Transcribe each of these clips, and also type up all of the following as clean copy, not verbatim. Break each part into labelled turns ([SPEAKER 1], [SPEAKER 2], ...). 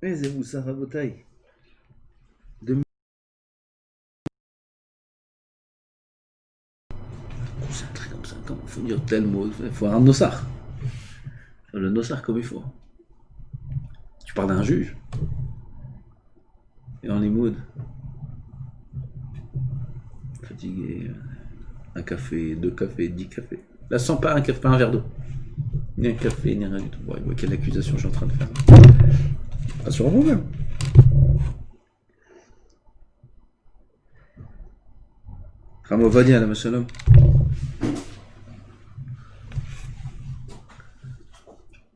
[SPEAKER 1] איזה מוסר רבותיי. Concentré comme ça, comme il faut dire tel mot, il faut un nosar. Le nosar comme il faut. Tu parles d'un juge. Et en limoud. Fatigué. Un café, 2 cafés, 10 cafés. Là, sans pas un café, pas un verre d'eau. Ni un café, ni rien du tout. Bon, il voit quelle accusation je suis en train de faire. Pas sur vous-même. Ramovadi à la Shalom.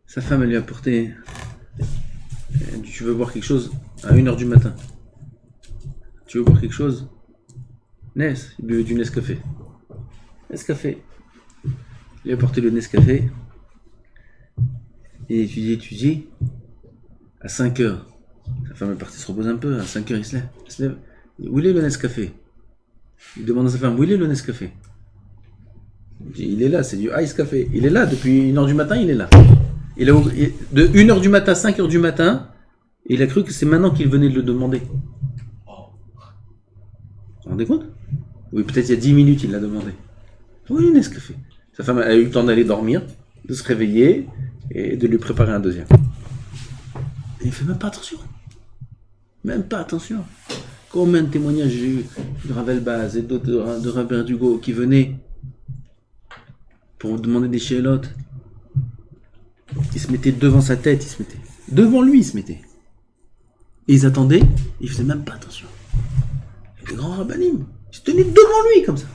[SPEAKER 1] Sa femme, elle lui a apporté. Tu veux boire quelque chose à 1h du matin. Tu veux boire quelque chose? Ness, il buvait du Nescafé. Nescafé. Il lui a apporté le Nescafé. Et étudié. À 5h. Sa femme est partie se reposer un peu. À 5h, il se lève. Où il est le Nescafé? Il demande à sa femme, où il est le Nescafé? Il dit, il est là, c'est du Ice Café. Il est là, depuis 1h du matin, il est là. Il a, de 1h du matin à 5h du matin, il a cru que c'est maintenant qu'il venait de le demander. Vous vous rendez compte? Oui, peut-être il y a 10 minutes, il l'a demandé. Oui, Nescafé. Sa femme a eu le temps d'aller dormir, de se réveiller et de lui préparer un deuxième. Et il ne fait même pas attention. Même pas attention. Combien de témoignages j'ai eu de Ravel Baz et d'autres de Rabbi Dugo qui venaient pour vous demander des chélotes. Ils se mettaient devant sa tête, ils se mettaient. Devant lui, ils se mettaient. Et ils attendaient, ils faisaient même pas attention. Les grands rabbinim, ils se tenaient devant lui comme ça.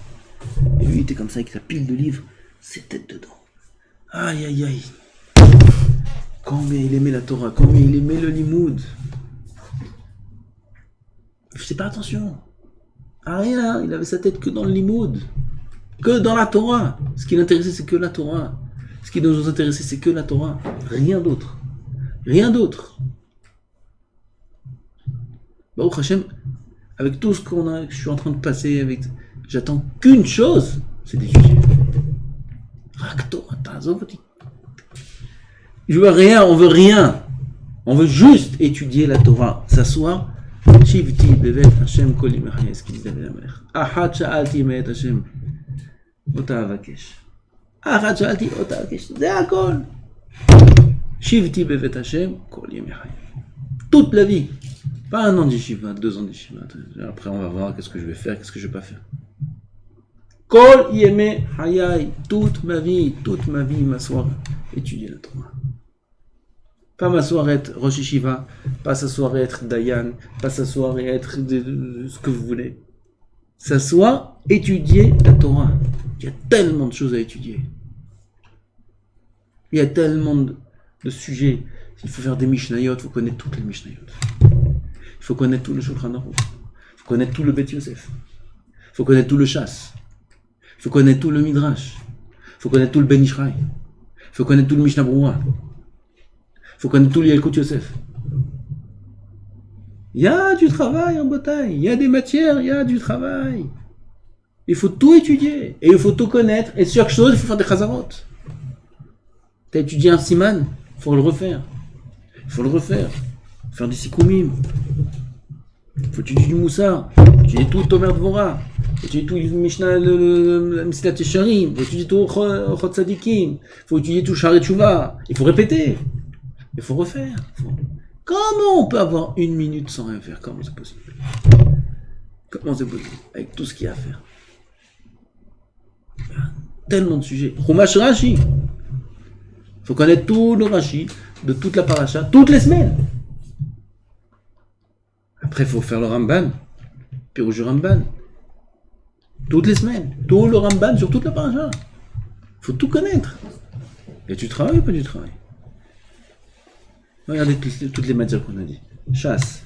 [SPEAKER 1] Et lui, il était comme ça avec sa pile de livres, ses têtes dedans. Aïe, aïe, aïe. Combien il aimait la Torah, combien il aimait le limoud. Il faisait pas attention. À rien, il avait sa tête que dans le limoud. Que dans la Torah. Ce qui l'intéressait, c'est que la Torah. Ce qui nous intéressait, c'est que la Torah. Rien d'autre. Rien d'autre. Baruch Hashem, avec tout ce qu'on a, que je suis en train de passer, j'attends qu'une chose, c'est d'étudier. Rak Torah, je veux rien, on veut rien. On veut juste étudier la Torah. S'asseoir. Shivti bevet Hashem kol yimei, ce qu'il dit David HaMelech. Achat sha'alti me'et Hashem. Ota avakesh. Achat sha'alti ota avakesh. C'est הכול. Shivti bevet Hashem kol yimei. Toute la vie. Pas 1 an d'yeshiva, 2 ans d'yeshiva. Après, on va voir qu'est-ce que je vais faire, qu'est-ce que je vais pas faire. Kol yemei hayai. Toute ma vie, m'asseoir, étudier la Torah. Pas m'asseoir et être Rosh Yeshiva, pas s'asseoir et être Dayan, pas s'asseoir et être ce que vous voulez. S'asseoir, étudier la Torah. Il y a tellement de choses à étudier. Il y a tellement de sujets. Il faut faire des Mishnayot, il faut connaître toutes les Mishnayot. Il faut connaître tout le Shulchan Aruch. Il faut connaître tout le Bet Yosef. Il faut connaître tout le Shas. Il faut connaître tout le Midrash. Il faut connaître tout le Ben Ishraï. Il faut connaître tout le Mishnah Berurah. Il faut connaître tout l'Yalkut Yosef. Il y a du travail en bataille, il y a des matières, il y a du travail. Il faut tout étudier, et il faut tout connaître, et sur chaque chose, il faut faire des chazarot. Tu as étudié un siman, il faut le refaire. Il faut le refaire. Faire des sikoumim. Il faut étudier du moussar, il faut étudier tout Tomer Dvorah, il faut étudier tout le Mishnah, le Mesilat Yesharim, il faut étudier tout Chot Tzadikim, il faut étudier tout Sha'arei Teshuvah, il faut répéter. Il faut refaire. Comment on peut avoir 1 minute sans rien faire? Comment c'est possible? Comment c'est possible? Avec tout ce qu'il y a à faire. Il y a tellement de sujets. Chumash Rashi. Il faut connaître tout le Rashi de toute la paracha, toutes les semaines. Après, il faut faire le Ramban. Pirouge du Ramban. Toutes les semaines. Tout le Ramban sur toute la paracha. Il faut tout connaître. Et tu travailles ou pas du travail? Regardez toutes les matières qu'on a dit. Shas,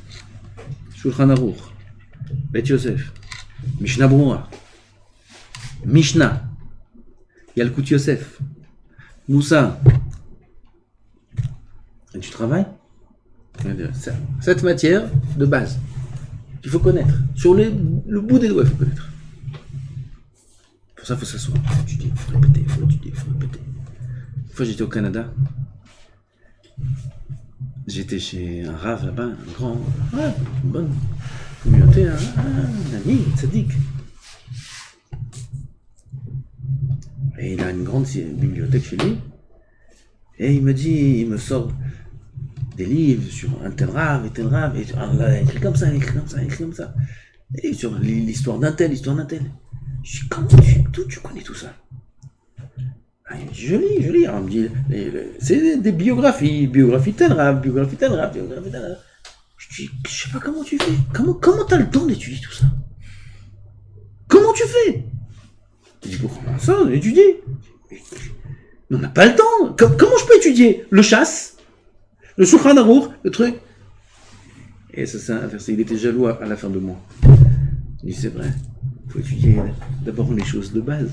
[SPEAKER 1] Shulchan Aruch, Bet Yosef, Mishnah Berurah, Mishnah, Yalkut Yosef, Moussa. Et tu travailles? Cette matière de base, il faut connaître. Sur le bout des doigts, il faut connaître. Pour ça, il faut s'asseoir, il faut étudier, il faut répéter, il faut étudier, il faut répéter. Une fois, j'étais au Canada. j'étais chez un rave là-bas, un grand rave, une bonne communauté, un ami, tzaddik. Et il a une grande bibliothèque chez lui. Et il me sort des livres sur un tel rave, et Allah a écrit comme ça, écrit comme ça. Et sur l'histoire d'un tel. Je dis, d'où tu connais tout ça? Ah, il me dit, je lis. Alors, il me dit, c'est des biographies tel rave. Je dis, je sais pas comment tu fais. Comment t'as le temps d'étudier tout ça? Comment tu fais? Je dis, comment ça, on étudie? Mais on n'a pas le temps. Comment je peux étudier le chasse, le Shulchan Aruch, le truc? Et ça s'est inversé. Il était jaloux à la fin de moi. Il dit, c'est vrai. Il faut étudier d'abord les choses de base.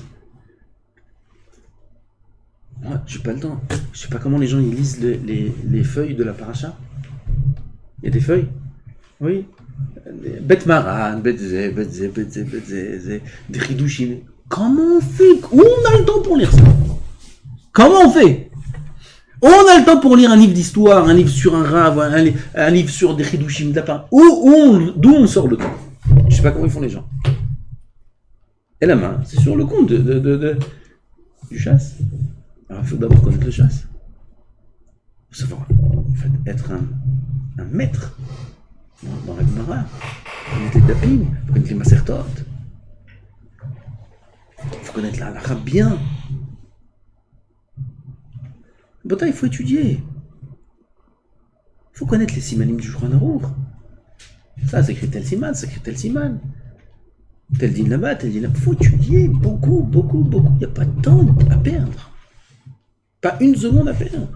[SPEAKER 1] Moi, j'ai pas le temps. Je sais pas comment les gens ils lisent les feuilles de la paracha. Il y a des feuilles. Oui. Bet Maran, Bet Zé, des Chidushim. Comment on fait? Où on a le temps pour lire ça? Comment on fait? On a le temps pour lire un livre d'histoire, un livre sur un rave, un livre sur des Chidushim d'appa. D'où on sort le temps? Je sais pas comment ils font les gens. Et la main, c'est sur le compte du chasse. Alors il faut d'abord connaître le chasse. Il faut savoir être un maître dans la Gemara. Connaître les Dapim, connaître les Masertot. Il faut connaître la halakha bien. Bon, il faut étudier. Il faut connaître les simanim du Shulchan Aruch. Ça, c'est écrit tel siman, c'est écrit tel siman. Tel din là-bas, tel din là-bas. Il faut étudier beaucoup. Il n'y a pas de temps à perdre. Pas une seconde à perdre.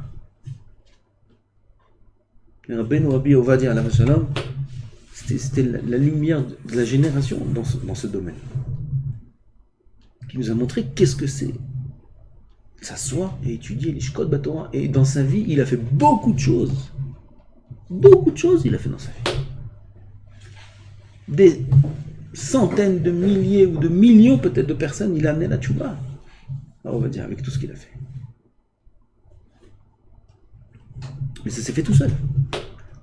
[SPEAKER 1] Le Rabbeinu Rabbi Ovadia alav shalom, c'était la lumière de la génération dans ce domaine. Qui nous a montré qu'est-ce que c'est s'asseoir et étudier les Shkot Batorah. Et dans sa vie, il a fait beaucoup de choses. Beaucoup de choses il a fait dans sa vie. Des centaines de milliers ou de millions peut-être de personnes, il a amené la tchouba. Alors on va dire avec tout ce qu'il a fait. Mais ça s'est fait tout seul.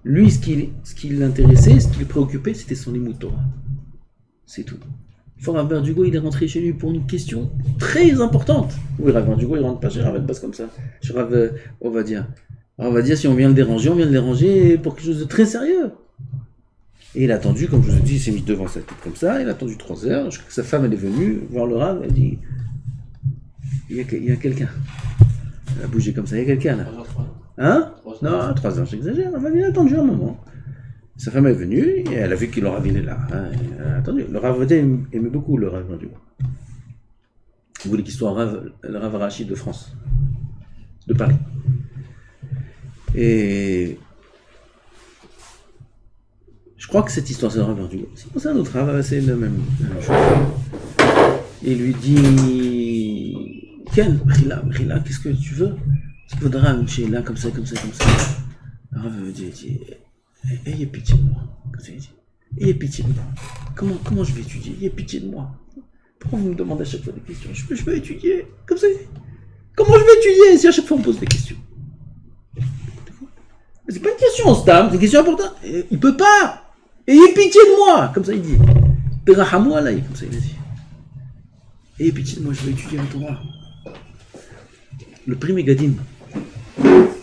[SPEAKER 1] Lui, ce qui l'intéressait, ce qui le préoccupait, c'était son limud Torah. C'est tout. Rav Verdugo, il est rentré chez lui pour une question très importante. Oui, Rav Verdugo, il rentre pas chez Rav Elbaz comme ça. Chez Rav, on va dire, si on vient le déranger pour quelque chose de très sérieux. Et il a attendu, comme je vous ai dit, il s'est mis devant sa tête comme ça, il a attendu 3 heures, jusqu'à sa femme, elle est venue voir le Rav, elle dit, il y a quelqu'un. Elle a bougé comme ça, il y a quelqu'un là. Hein? Non, 3 heures, j'exagère, il a attendu un moment. Sa femme est venue et elle a vu que le Rav il est là. Elle a attendu. Le Rav aimait beaucoup le Rav Verdugo. Il voulait qu'il soit le Rav Rachid de France, de Paris. Et je crois que cette histoire c'est le Rav Verdugo. C'est un autre Rav, c'est la même chose. Et il lui dit, Ken, Rila, qu'est-ce que tu veux? Est-ce qu'il faudra un chez là comme ça? Le Rav dit, ayez pitié de moi, comme ça il dit. Ayez pitié de moi. Comment je vais étudier? Ayez pitié de moi. Pourquoi vous me demandez à chaque fois des questions? Je peux étudier, comme ça. Comment je vais étudier si à chaque fois on me pose des questions? C'est pas une question, Stam, c'est une question importante. Il peut pas. Ayez pitié de moi, comme ça il dit. Perahamou alay, comme ça il a dit. Ayez pitié de moi, je vais étudier la Torah. Le Pri Megadim.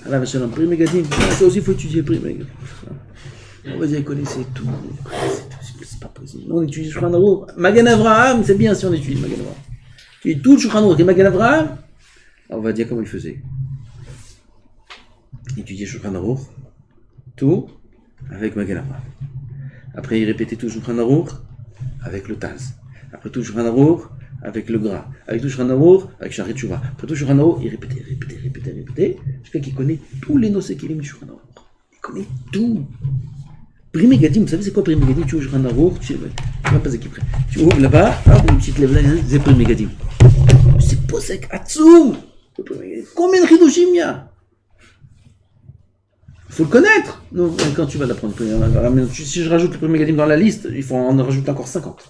[SPEAKER 1] Allah Shalom, Pri Megadim. Ça aussi il faut étudier Pri Megadim. On va dire, connaissez tout. C'est pas possible. On étudie le Shulchan Aruch. Magen Avraham, c'est bien si on étudie Magen Avraham. Tu étudies tout le Shulchan Aruch et Magen Avraham. On va dire comment il faisait. Étudier Shulchan Aruch, tout avec Magen Avraham. Après, il répétait tout le Shulchan Aruch avec le Taz. Après tout le Shulchan Aruch avec le Gras. Avec tout le Shulchan Aruch avec Sharet Shuvah. Après tout le Shulchan Aruch, il répétait. Jusqu'à qu'il connaît tous les noces qu'il du Shulchan Aruch. Il connaît tout. Pri Megadim, vous savez c'est quoi Pri Megadim? Tu ouvres Shulchan Aruch, tu vas pas équiper. Tu ouvres là-bas, une petite lèvre là, c'est Pri Megadim. C'est posek, Atsoum. Combien de Chidushim il y a? Il faut le connaître. Non, quand tu vas l'apprendre, si je rajoute le Pri Megadim dans la liste, il faut en rajouter encore 50.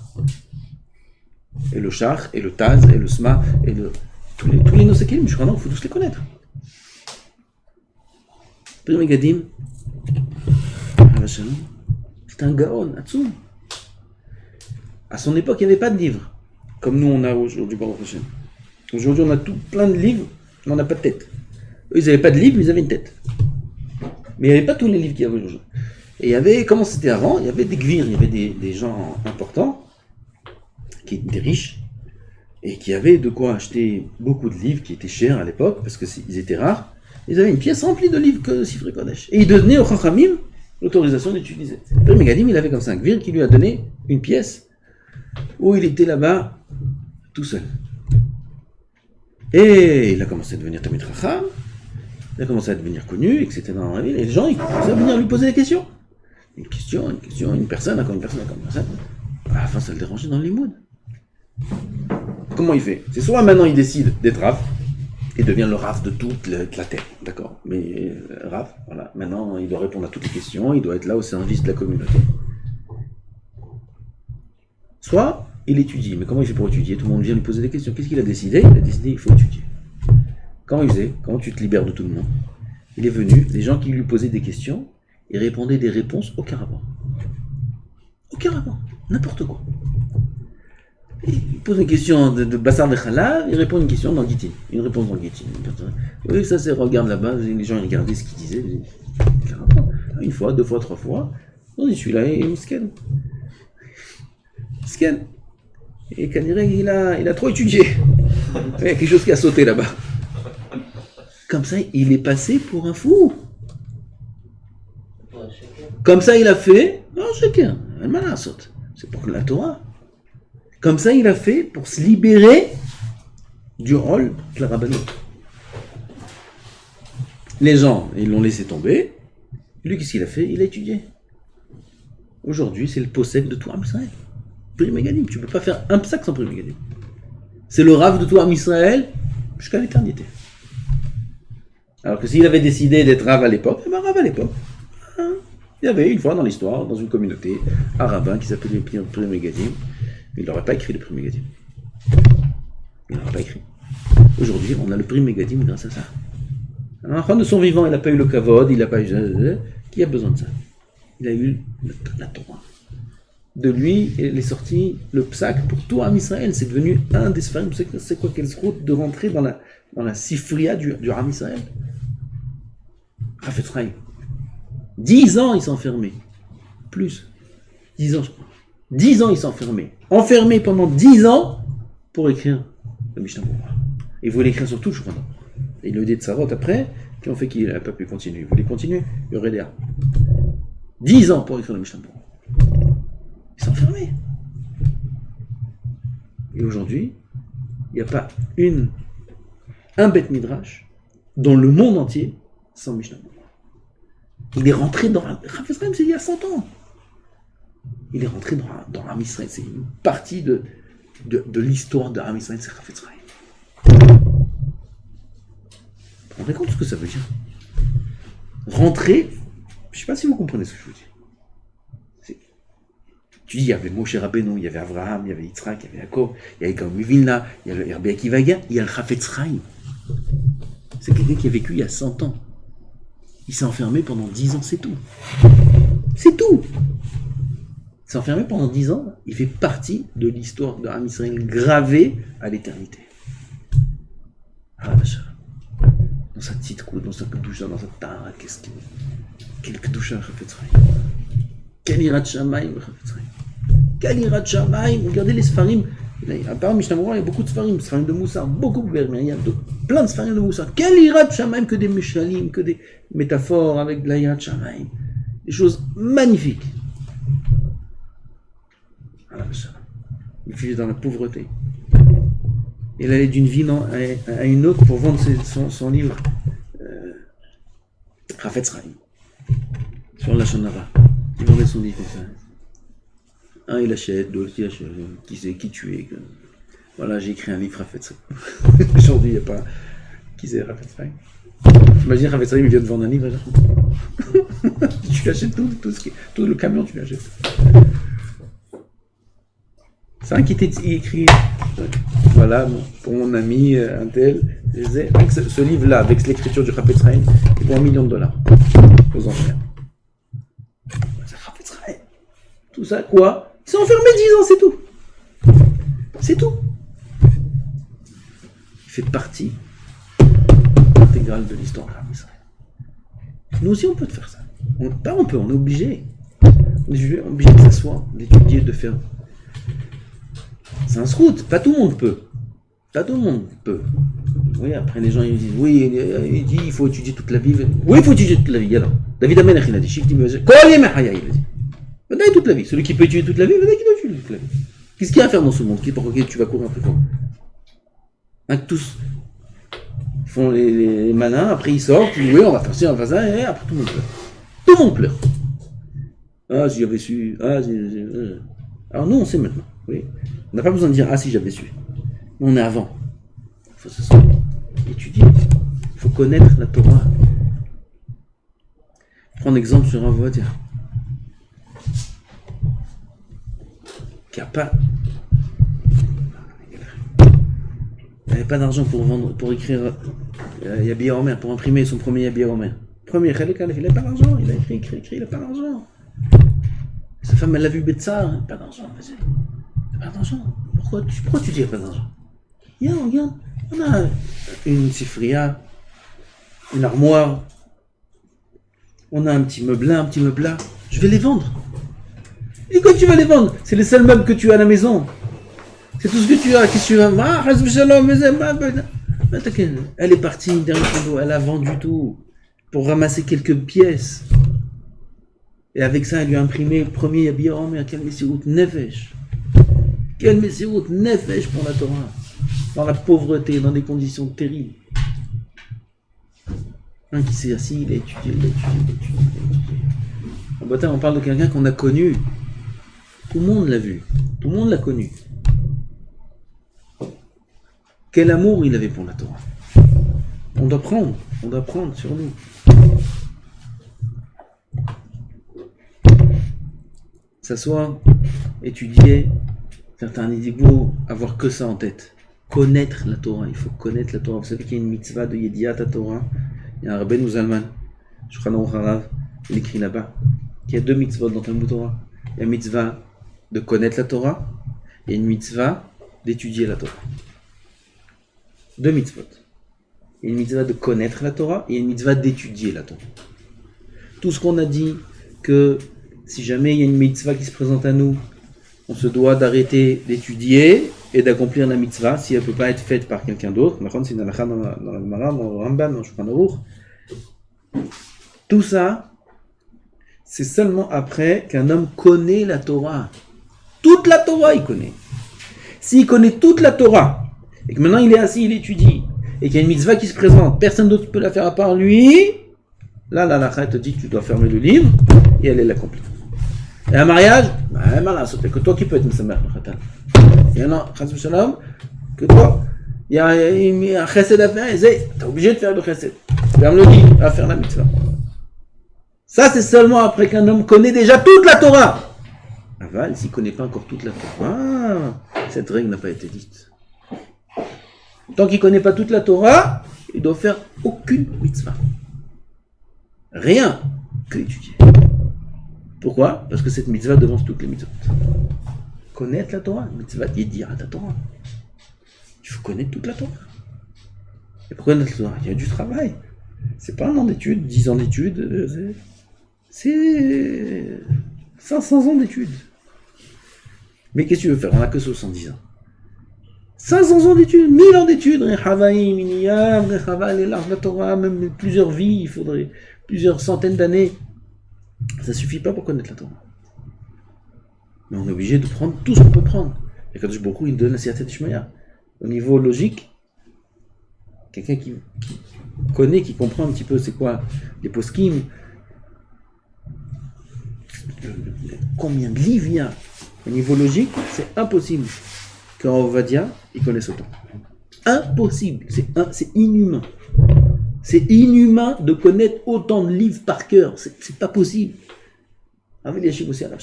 [SPEAKER 1] Et le Char, et le Taz, et le Sma, et tous les Nosekelim, je crois, non, il faut tous les connaître. Pri Megadim, Shalom. C'était un gaon, Atsoum. À son époque, il n'y avait pas de livres, comme nous on a aujourd'hui, Baruch Hashem. Aujourd'hui, on a plein de livres, mais on n'a pas de tête. Eux, ils n'avaient pas de livres, mais ils avaient une tête. Mais il n'y avait pas tous les livres qu'il y avait aujourd'hui. Et il y avait, comment c'était avant, il y avait des gvir, il y avait des gens importants, qui étaient riches, et qui avaient de quoi acheter beaucoup de livres qui étaient chers à l'époque, parce qu'ils étaient rares. Ils avaient une pièce remplie de livres que Sifrei Kodesh. Et ils donnaient au Chachamim l'autorisation d'utiliser. Le Megadim, il avait comme ça un gvir qui lui a donné une pièce où il était là-bas tout seul. Et il a commencé à devenir Talmid Chacham, il a commencé à devenir connu, etc. dans la ville, et les gens ils commençaient à venir lui poser des questions. Une question, une personne, encore une personne. À la fin, ça le dérangeait dans le limoud. Comment il fait? C'est soit maintenant il décide d'être Rav, et devient le Rav de toute la terre, d'accord? Mais Rav, voilà, maintenant il doit répondre à toutes les questions, il doit être là au service de la communauté. Soit il étudie, mais comment il fait pour étudier? Tout le monde vient lui poser des questions. Qu'est-ce qu'il a décidé? Il a décidé qu'il faut étudier. Comment il faisait? Comment tu te libères de tout le monde? Il est venu, les gens qui lui posaient des questions, il répondait des réponses aucun rapport. Aucun rapport, n'importe quoi. Il pose une question de Bassar Vechalav, il répond une question dans Gittin. Une réponse dans Gittin. Oui, ça c'est, regarde là-bas, les gens ils regardaient ce qu'il disait. Une fois, deux fois, trois fois. On dit celui-là, il est scan. Et Kanirek, il a trop étudié. Il y a quelque chose qui a sauté là-bas. Comme ça, il est passé pour un fou. Comme ça, il a fait. Non, chacun. C'est pour la Torah. Comme ça, il a fait pour se libérer du rôle de la rabbanout. Les gens, ils l'ont laissé tomber. Lui, qu'est-ce qu'il a fait? Il a étudié. Aujourd'hui, c'est le possède de tout Am Israël. Pri Megadim. Tu ne peux pas faire un psaque sans Pri Megadim. C'est le Rav de tout Am Israël jusqu'à l'éternité. Alors que s'il avait décidé d'être Rav à l'époque, ben Rav à l'époque. Il y avait une fois dans l'histoire, dans une communauté, un rabbin qui s'appelait Pri Megadim. Il n'aurait pas écrit le Pri Megadim. Il n'aurait pas écrit. Aujourd'hui, on a le Pri Megadim grâce à ça. Alors, en de son vivant, il n'a pas eu le kavod, il n'a pas eu... Qui a besoin de ça? Il a eu la Torah. De lui, il est sorti le psak pour tout Am Israël. C'est devenu un des sfarim. C'est quoi quelle route de rentrer dans la sifria du Am Israël? Chafetz Chaim. 10 ans, il s'est enfermé. Plus. 10 ans, je crois. 10 ans, il s'est enfermé. Enfermé pendant 10 ans pour écrire le Mishnah Berurah. Il voulait écrire sur tout, je crois. Et il a eu des tsarot après qui ont fait qu'il n'a pas pu continuer. Il voulait continuer, il y aurait des 10 ans pour écrire le Mishnah Berurah. Il s'est enfermé. Et aujourd'hui, il n'y a pas un Beth Midrash dans le monde entier sans Mishnah Berurah. Il est rentré dans... Chafetz Chaim, c'est il y a 100 ans. Il est rentré dans Am Israël. C'est une partie de l'histoire de Am Israël, c'est Chafetz Chaim. Vous vous rendez compte de ce que ça veut dire? Rentrer, je ne sais pas si vous comprenez ce que je veux dire. Tu dis, il y avait Moshe Rabbeinu, il y avait Abraham, il y avait Yitzhak, il y avait Yaakov, il y avait Gaon Mivilna, il y a le Rabbi Akiva, il y a le Chafetz Chaim. C'est quelqu'un qui a vécu il y a 100 ans. Il s'est enfermé pendant 10 ans, c'est tout. C'est tout. Il s'est enfermé pendant 10 ans, il fait partie de l'histoire de Am Israël gravée à l'éternité. Ah, dans sa petite coude, dans sa kedusha, dans sa tara, quel kedusha Chafetz Chaim. Quel irat shamayim Chafetz Chaim. Quel irat shamayim. Regardez les sfarim. À part Mishnah Berurah, il y a beaucoup de sfarim de Moussa, beaucoup de mais il y a plein de sfarim de Moussa. Quel irat shamayim, que des mishalim, que des métaphores avec de la irat shamayim. Des choses magnifiques. Il vivait dans la pauvreté. Il allait d'une ville à une autre pour vendre son livre Chafetz Chaim sur la Lashon Hara. Il vendait son livre comme ça. Un il achète, d'autres il achète, qui sait qui tu es. Voilà, j'ai écrit un livre Chafetz Chaim. Aujourd'hui, il n'y a pas qui c'est Chafetz Chaim. Imagine Chafetz Chaim, il vient de vendre un livre. Tu lui achètes tout le camion, tu lui achètes. C'est un qui était écrit, voilà, pour mon ami, un tel, je disais, ce livre-là, avec l'écriture du Chafetz Chaim, il vaut $1 million aux enchères. tout ça, quoi? Ils sont enfermés 10 ans, c'est tout. C'est tout. Il fait partie intégrale de l'histoire de l'Israël. Nous aussi, on peut faire ça. On est obligé. On est obligé de s'asseoir, d'étudier, de faire. C'est un srout, pas tout le monde peut. Pas tout le monde peut. Oui, après les gens ils disent, oui, il dit il faut étudier toute la vie. Oui, il faut étudier toute la vie, alors. David Amelech, il a dit, Shifti Mezeh, Kol Yemei Hayai, il a dit. Venez toute la vie. Celui qui peut étudier toute la vie, venez qui doit étudier toute la vie. Qu'est-ce qu'il y a à faire dans ce monde? Pourquoi tu vas courir après quoi? Hein, tous font les malins, après ils sortent, ils disent, oui, on va faire ci, on va faire ça, et après tout le monde pleure. Tout le monde pleure. Ah, si j'avais su. Alors nous, on sait maintenant. Oui. On n'a pas besoin de dire, ah, si j'avais su. On est avant. Il faut se étudier. Il faut connaître la Torah. Prendre exemple sur un voiture qui n'a pas. Il n'avait pas d'argent pour vendre, pour écrire Yabi Omer, pour imprimer son premier Yabi Omer. Premier Khalekal, il n'a pas d'argent. Il a écrit, il n'a pas d'argent. Sa femme, elle l'a vu Betsar, pas d'argent, vas-y. Pas d'argent. Pourquoi tu dis pas d'argent? Regarde, on a une sifria, une armoire, on a un petit meuble là, je vais les vendre. Et quand tu vas les vendre, c'est les seuls meubles que tu as à la maison. C'est tout ce que tu as. Qu'est-ce que tu vas? Elle est partie derrière son dos, elle a vendu tout pour ramasser quelques pièces. Et avec ça, elle lui a imprimé le premier Yabi Omer, quel Messirut Nefesh. Quel Messirut Nefesh pour la Torah. Dans la pauvreté, dans des conditions terribles. Un qui s'est assis, il a étudié. En bataille, on parle de quelqu'un qu'on a connu. Tout le monde l'a vu. Tout le monde l'a connu. Quel amour il avait pour la Torah. On doit prendre sur nous. S'asseoir, étudier, faire un niveau, avoir que ça en tête. Connaître la Torah, il faut connaître la Torah. Vous savez qu'il y a une mitzvah de Yediat Torah. Il y a un Rabbeinu Zalman, Shulchan Aruch Harav, il écrit là-bas qu'il y a deux mitzvot dans Talmud Torah. Il y a une mitzvah de connaître la Torah et une mitzvah d'étudier la Torah. Deux mitzvot. Il y a une mitzvah de connaître la Torah et une mitzvah d'étudier la Torah. Tout ce qu'on a dit que si jamais il y a une mitzvah qui se présente à nous, on se doit d'arrêter d'étudier et d'accomplir la mitzvah si elle ne peut pas être faite par quelqu'un d'autre. C'est une halakha dans la Gemara, dans le Rambam, dans le Shulchan Aruch. Tout ça, c'est seulement après qu'un homme connaît la Torah. Toute la Torah, il connaît. S'il connaît toute la Torah, et que maintenant il est assis, il étudie, et qu'il y a une mitzvah qui se présente, personne d'autre ne peut la faire à part lui, là, la halakha te dit que tu dois fermer le livre, et elle est l'accomplir. Et un mariage, c'est que toi qui peux être Mesamer le Khatan. Il y en a, que toi, il y a un chesed à faire, et tu es obligé de faire le chesed. Ferme le livre, à faire la mitzvah. Ça, c'est seulement après qu'un homme connaît déjà toute la Torah. Aval, s'il ne connaît pas encore toute la Torah, cette règle n'a pas été dite. Tant qu'il ne connaît pas toute la Torah, il ne doit faire aucune mitzvah. Rien que étudier. Pourquoi? Parce que cette mitzvah devance toutes les mitzvot. Connaître la Torah, mitzvah dire à ta Torah. Il faut connaître toute la Torah. Et pour connaître la Torah, il y a du travail. C'est pas un an d'études, 10 ans d'études, c'est 500 ans d'études. Mais qu'est-ce que tu veux faire? On n'a que 70 ans. 500 ans d'études, 1000 ans d'études, la Torah, même plusieurs vies, il faudrait plusieurs centaines d'années. Ça suffit pas pour connaître la Torah. Mais on est obligé de prendre tout ce qu'on peut prendre. Et quand beaucoup il donne la Siyata Dishmaya. Au niveau logique, quelqu'un qui connaît, qui comprend un petit peu c'est quoi les poskim, combien de livres il y a. Au niveau logique, c'est impossible qu'un Ovadia il connaisse autant. Impossible, c'est inhumain. C'est inhumain de connaître autant de livres par cœur. C'est pas possible. Avec les aussi à la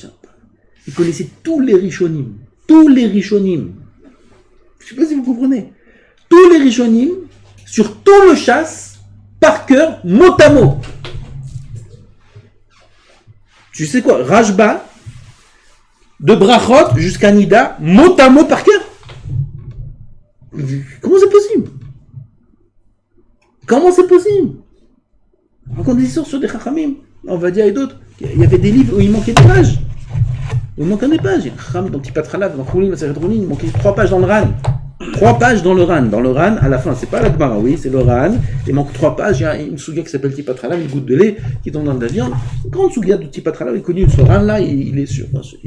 [SPEAKER 1] il connaissait tous les Rishonim. Tous les Rishonim. Je ne sais pas si vous comprenez. Tous les Rishonim, sur tout le chasse, par cœur, mot à mot. Tu sais quoi? Rajba, de Brachot jusqu'à Nida, mot à mot par cœur. Comment c'est possible? Comment c'est possible? On est sur des Chachamim, on va dire et d'autres. Il y avait des livres où il manquait des pages. Il manquait des pages. Il y a un Chacham dans Tipat Chalav, dans Choulin, il manquait 3 pages dans le Ran. 3 pages dans le Ran. Dans le Ran, à la fin, c'est pas la Gemara, oui, c'est le Ran. Il manque 3 pages. Il y a une souga qui s'appelle Tipat Chalav, une goutte de lait qui tombe dans de la viande. Une grande souga de Tipat Chalav, il est connu. Ce Ran là, il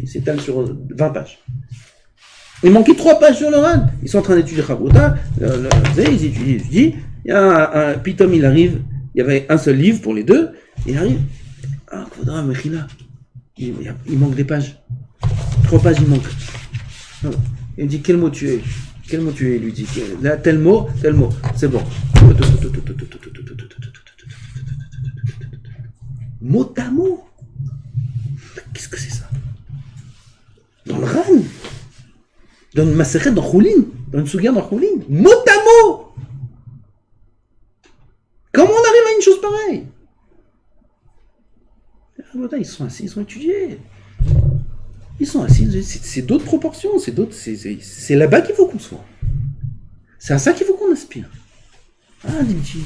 [SPEAKER 1] s'étale sur 20 pages. Il manquait 3 pages sur le Ran. Ils sont en train d'étudier Chavruta. Ils étudient. Il y a un Pitom, il arrive. Il y avait un seul livre pour les deux. Il arrive. Ah, Kvodra, Mechila. Il manque des pages. 3 pages, il manque. Il me dit, quel mot tu es? Quel mot tu es? Il lui dit, là, tel mot. C'est bon. Mot à mot. Qu'est-ce que c'est ça? Dans le Ran. Dans une Maseret, dans Choulin. Dans une Souga, dans Choulin. Mot à mot. Comment on arrive à une chose pareille? Ils sont assis, ils ont étudié. Ils sont assis, c'est d'autres proportions, c'est là-bas qu'il faut qu'on soit. C'est à ça qu'il faut qu'on aspire. Ah, des petits...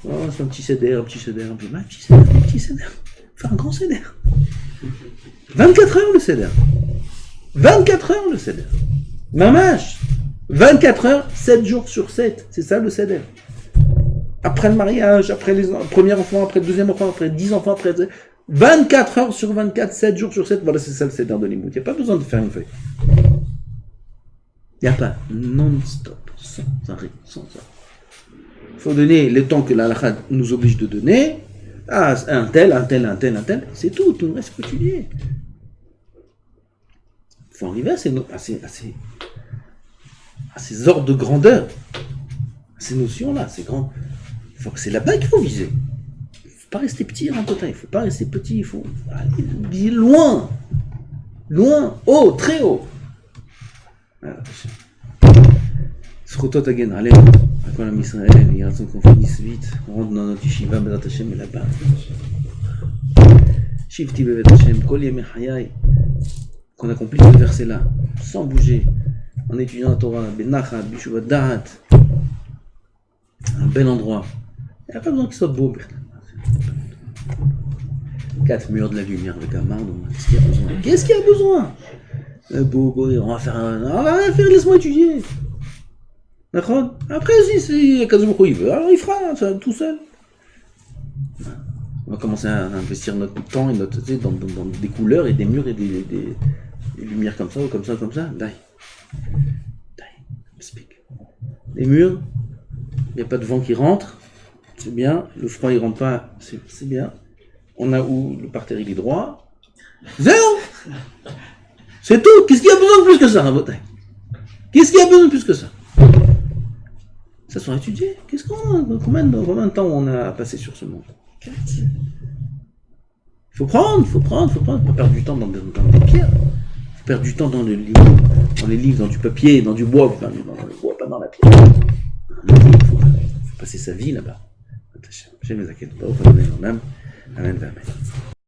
[SPEAKER 1] Oh, c'est un petit céder, un petit céder. Enfin, un grand céder. 24 heures le céder. 24 heures le céder. Mamash. 24 heures, 7 jours sur 7. C'est ça le céder. Après le mariage, après les premiers enfants, après le deuxième enfant, après 10 enfants, après 24 heures sur 24, 7 jours sur 7, voilà, c'est ça le céder de l'imout. Il n'y a pas besoin de faire une feuille. Il n'y a pas non-stop, sans arrêt, sans arrêt. Il faut donner le temps que la halakha nous oblige de donner à un tel, c'est tout, tout le reste faut étudier. Il faut arriver à ces ordres de grandeur, à ces notions-là, ces grands. C'est là-bas qu'il faut viser. Il ne faut pas rester petit en côté, il ne faut pas rester petit, il faut aller viser loin. Loin, haut, très haut. Srotot Hagen, allez, à quoi la Israël, il y a qu'on finisse vite, on rentre dans notre yeshiva, Bezrat Hashem, et là-bas. Shivti Bevet Hashem, Kol Yemei Hayai, qu'on accomplisse ce verset-là, sans bouger, en étudiant la Torah, Benachat, Bishuvat Da'at, un bel endroit. Il n'y a pas besoin qu'il soit beau. 4 murs de la lumière avec un marde. Qu'est-ce qu'il y a besoin? Beau, on va faire laisse-moi étudier. D'accord? Après, si Kazuko il veut, alors il fera ça tout seul. On va commencer à investir notre temps et notre dans des couleurs et des murs et des lumières comme ça ou comme ça. Dai. Speak. Les murs, il n'y a pas de vent qui rentre. C'est bien, le froid il rentre pas, c'est bien. On a où le parterre il est droit. Zéro. C'est tout. Qu'est-ce qu'il y a besoin de plus que ça, Rabotai? Qu'est-ce qu'il y a besoin de plus que ça? Ça sont étudiés. Combien de temps on a passé sur ce monde? Il faut prendre. Faut pas perdre du temps dans des pierres. Il faut perdre du temps dans les livres, dans du papier, dans du bois. Dans le bois, pas dans la pierre. Il faut passer sa vie là-bas. Amen, amen.